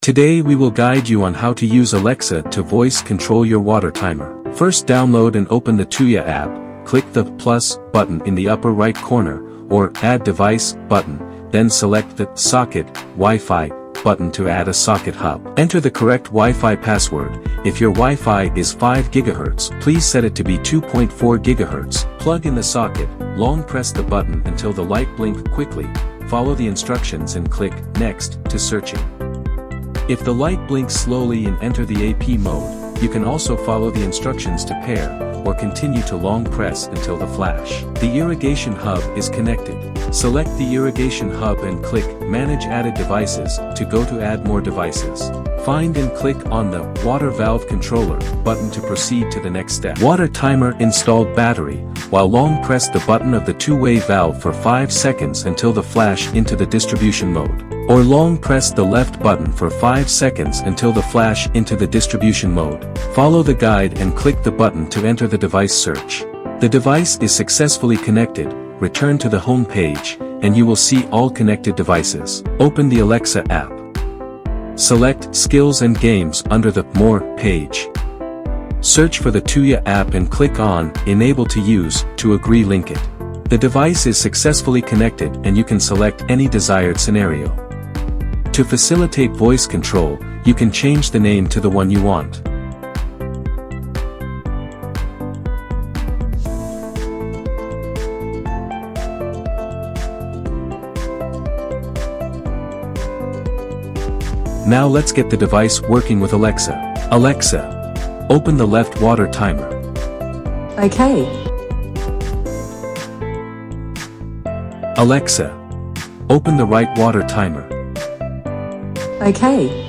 Today we will guide you on how to use Alexa to voice control your water timer. First, download and open the Tuya app, click the plus button in the upper right corner, or Add Device button, then select the Socket, Wi-Fi button to add a socket hub. Enter the correct Wi-Fi password. If your Wi-Fi is 5 GHz, please set it to be 2.4 GHz. Plug in the socket, long press the button until the light blinks quickly, follow the instructions and click Next to searching. If the light blinks slowly and enter the AP mode, you can also follow the instructions to pair, or continue to long press until the flash. The irrigation hub is connected. Select the irrigation hub and click Manage Added Devices to go to add more devices. Find and click on the Water Valve Controller button to proceed to the next step. Water timer installed battery, while long press the button of the two-way valve for 5 seconds until the flash into the distribution mode. Or long press the left button for 5 seconds until the flash into the distribution mode. Follow the guide and click the button to enter the device search. The device is successfully connected. Return to the home page, and you will see all connected devices. Open the Alexa app. Select Skills and Games under the More page. Search for the Tuya app and click on Enable to Use to agree link it. The device is successfully connected and you can select any desired scenario. To facilitate voice control, you can change the name to the one you want. Now let's get the device working with Alexa. Alexa, open the left water timer. Okay. Alexa, open the right water timer. Okay.